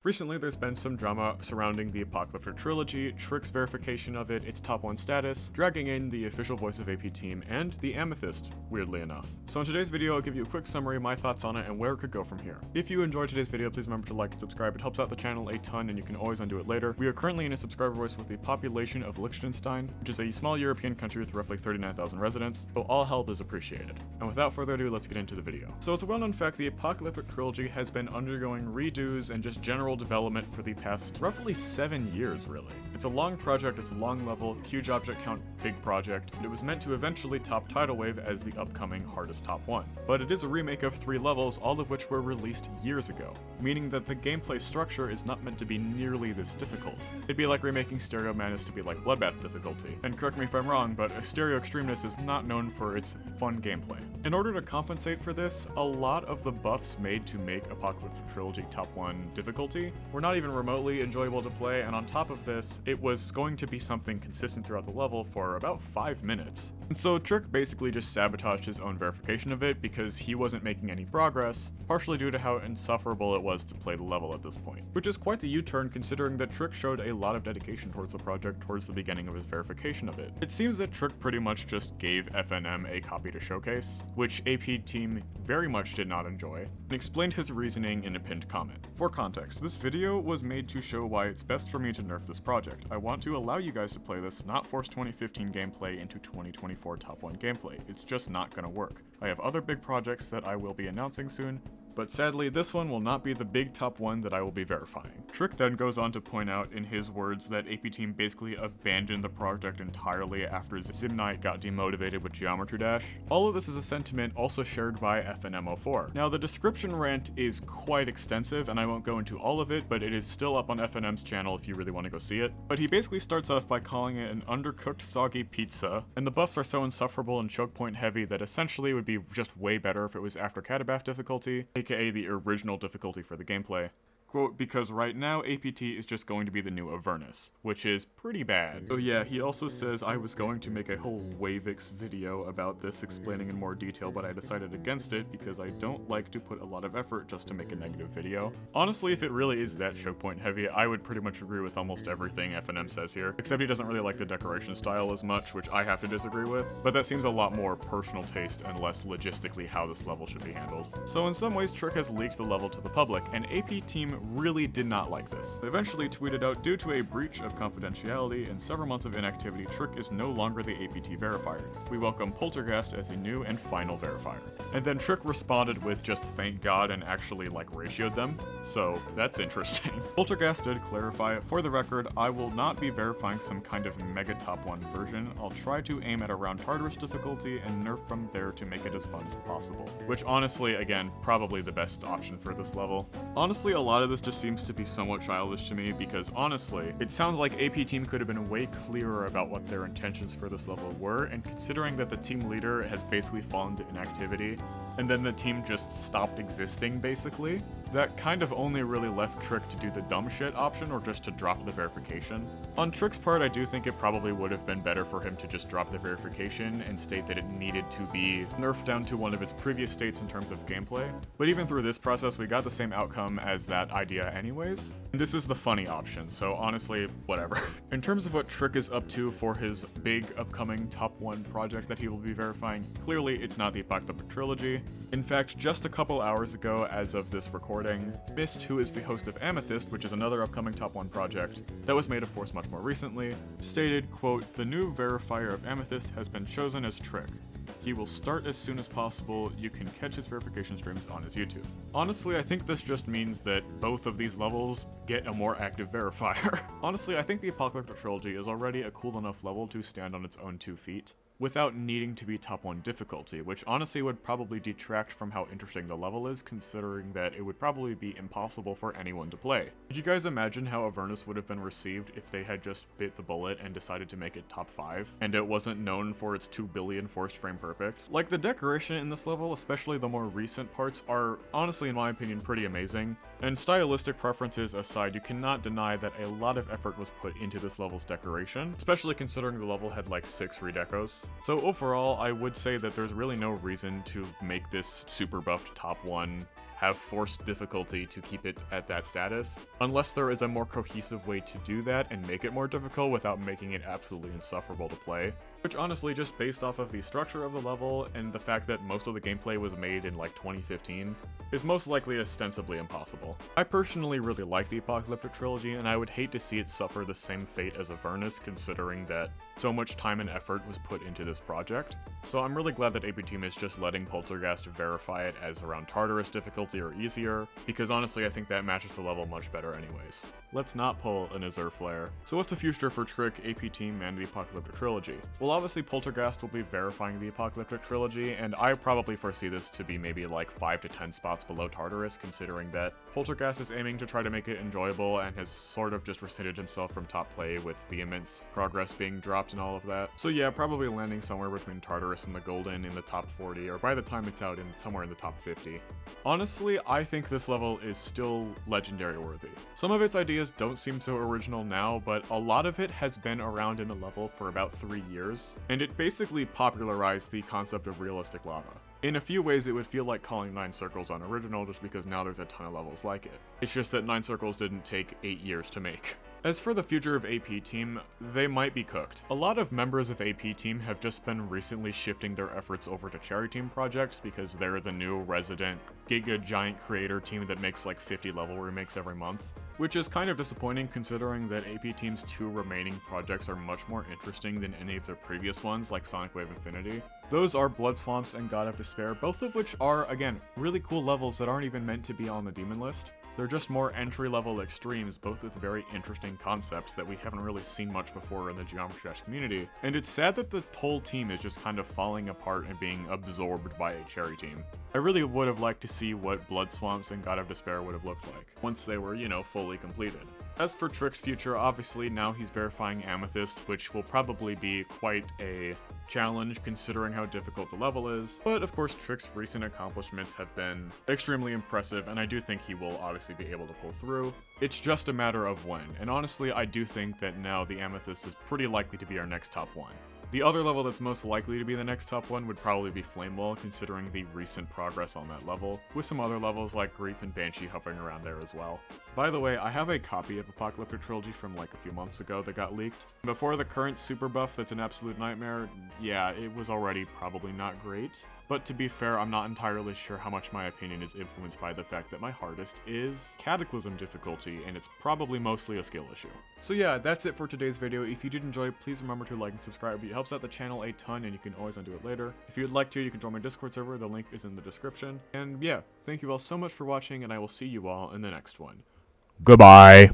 Recently, there's been some drama surrounding the Apocalyptic Trilogy, Trick's verification of it, its top 1 status, dragging in the official voice of APTeam, and the Amethyst, weirdly enough. So in today's video, I'll give you a quick summary, my thoughts on it, and where it could go from here. If you enjoyed today's video, please remember to like and subscribe. It helps out the channel a ton, and you can always undo it later. We are currently in a subscriber voice with the population of Liechtenstein, which is a small European country with roughly 39,000 residents, so all help is appreciated. And without further ado, let's get into the video. So it's a well-known fact the Apocalyptic Trilogy has been undergoing redos and just general development for the past roughly 7 years, really. It's a long project, it's a long level, huge object count, big project, and it was meant to eventually top Tidal Wave as the upcoming hardest top 1. But it is a remake of 3 levels, all of which were released years ago, meaning that the gameplay structure is not meant to be nearly this difficult. It'd be like remaking Stereo Madness to be like Bloodbath difficulty. And correct me if I'm wrong, but Stereo Extremeness is not known for its fun gameplay. In order to compensate for this, a lot of the buffs made to make Apocalyptic Trilogy top 1 difficulty were not even remotely enjoyable to play, and on top of this, it was going to be something consistent throughout the level for about 5 minutes. And so Trick basically just sabotaged his own verification of it because he wasn't making any progress, partially due to how insufferable it was to play the level at this point. Which is quite the U-turn considering that Trick showed a lot of dedication towards the project towards the beginning of his verification of it. It seems that Trick pretty much just gave FNM a copy to showcase, which APTeam very much did not enjoy, and explained his reasoning in a pinned comment. For context, this video was made to show why it's best for me to nerf this project. I want to allow you guys to play this, not force 2015 gameplay into 2024 top 1 gameplay. It's just not gonna work. I have other big projects that I will be announcing soon, but sadly, this one will not be the big top 1 that I will be verifying. Trick then goes on to point out in his words that APTeam basically abandoned the project entirely after Zimnite got demotivated with Geometry Dash. All of this is a sentiment also shared by FNM04. Now, the description rant is quite extensive, and I won't go into all of it, but it is still up on FNM's channel if you really want to go see it. But he basically starts off by calling it an undercooked, soggy pizza, and the buffs are so insufferable and choke point heavy that essentially it would be just way better if it was after Catabath difficulty, aka the original difficulty for the gameplay. Quote, because right now APT is just going to be the new Avernus, which is pretty bad. Oh yeah, he also says I was going to make a whole Wavix video about this explaining in more detail, but I decided against it because I don't like to put a lot of effort just to make a negative video. Honestly, if it really is that choke point heavy, I would pretty much agree with almost everything FNM says here, except he doesn't really like the decoration style as much, which I have to disagree with, but that seems a lot more personal taste and less logistically how this level should be handled. So in some ways, Trick has leaked the level to the public, and APTeam really did not like this. They eventually tweeted out, due to a breach of confidentiality and several months of inactivity, Trick is no longer the APT verifier. We welcome Polterghast as a new and final verifier. And then Trick responded with just thank God and actually ratioed them, so that's interesting. Polterghast did clarify, for the record, I will not be verifying some kind of mega top 1 version. I'll try to aim at around hardest difficulty and nerf from there to make it as fun as possible. Which honestly, again, probably the best option for this level. Honestly, a lot of this just seems to be somewhat childish to me because honestly, it sounds like APTeam could have been way clearer about what their intentions for this level were, and considering that the team leader has basically fallen to inactivity, and then the team just stopped existing basically, that kind of only really left Trick to do the dumb shit option or just to drop the verification. On Trick's part, I do think it probably would have been better for him to just drop the verification and state that it needed to be nerfed down to one of its previous states in terms of gameplay. But even through this process, we got the same outcome as that idea anyways. And this is the funny option, so honestly, whatever. In terms of what Trick is up to for his big upcoming top 1 project that he will be verifying, clearly it's not the Apocalyptic Trilogy. In fact, just a couple hours ago as of this recording, Mist, who is the host of Amethyst, which is another upcoming top 1 project that was made of course much more recently, stated, quote, the new verifier of Amethyst has been chosen as Trick. He will start as soon as possible. You can catch his verification streams on his YouTube. Honestly, I think this just means that both of these levels get a more active verifier. Honestly, I think the Apocalyptic Trilogy is already a cool enough level to stand on its own 2 feet, without needing to be top 1 difficulty, which honestly would probably detract from how interesting the level is, considering that it would probably be impossible for anyone to play. Could you guys imagine how Avernus would have been received if they had just bit the bullet and decided to make it top 5, and it wasn't known for its 2 billion forced frame perfect? Like, the decoration in this level, especially the more recent parts, are honestly, in my opinion, pretty amazing, and stylistic preferences aside, you cannot deny that a lot of effort was put into this level's decoration, especially considering the level had 6 redecos. So overall, I would say that there's really no reason to make this super buffed top 1 have forced difficulty to keep it at that status, unless there is a more cohesive way to do that and make it more difficult without making it absolutely insufferable to play. Which honestly, just based off of the structure of the level and the fact that most of the gameplay was made in like 2015, is most likely ostensibly impossible. I personally really like the Apocalyptic Trilogy, and I would hate to see it suffer the same fate as Avernus, considering that so much time and effort was put into this project. So I'm really glad that APTeam is just letting Polterghast verify it as around Tartarus difficulty or easier, because honestly I think that matches the level much better anyways. Let's not pull an Azure Flare. So what's the future for Trick, APTeam, and the Apocalyptic Trilogy? Well, obviously Polterghast will be verifying the Apocalyptic Trilogy, and I probably foresee this to be maybe like 5 to 10 spots below Tartarus, considering that Polterghast is aiming to try to make it enjoyable and has sort of just rescinded himself from top play with Vehemence progress being dropped and all of that. So yeah, probably landing somewhere between Tartarus and the Golden in the top 40, or by the time it's out, somewhere in the top 50. Honestly, I think this level is still legendary worthy. Some of its ideas don't seem so original now, but a lot of it has been around in the level for about 3 years, and it basically popularized the concept of realistic lava. In a few ways, it would feel like calling 9 Circles unoriginal just because now there's a ton of levels like it. It's just that 9 Circles didn't take 8 years to make. As for the future of APTeam, they might be cooked. A lot of members of APTeam have just been recently shifting their efforts over to Cherry Team projects because they're the new resident giga giant creator team that makes like 50 level remakes every month. Which is kind of disappointing considering that APTeam's 2 remaining projects are much more interesting than any of their previous ones like Sonic Wave Infinity. Those are Blood Swamps and God of Despair, both of which are, again, really cool levels that aren't even meant to be on the demon list. They're just more entry-level extremes, both with very interesting concepts that we haven't really seen much before in the Geometry Dash community. And it's sad that the whole team is just kind of falling apart and being absorbed by a Cherry Team. I really would have liked to see what Blood Swamps and God of Despair would have looked like, once they were, fully completed. As for Trick's future, obviously now he's verifying Amethyst, which will probably be quite a challenge considering how difficult the level is, but of course Trick's recent accomplishments have been extremely impressive, and I do think he will obviously be able to pull through. It's just a matter of when, and honestly I do think that now the Amethyst is pretty likely to be our next top 1. The other level that's most likely to be the next top 1 would probably be Flamewell, considering the recent progress on that level, with some other levels like Grief and Banshee hovering around there as well. By the way, I have a copy of Apocalyptic Trilogy from like a few months ago that got leaked. Before the current super buff that's an absolute nightmare, yeah, it was already probably not great. But to be fair, I'm not entirely sure how much my opinion is influenced by the fact that my hardest is Cataclysm difficulty, and it's probably mostly a skill issue. So yeah, that's it for today's video. If you did enjoy, please remember to like and subscribe. It helps out the channel a ton, and you can always undo it later. If you'd like to, you can join my Discord server. The link is in the description. And yeah, thank you all so much for watching, and I will see you all in the next one. Goodbye!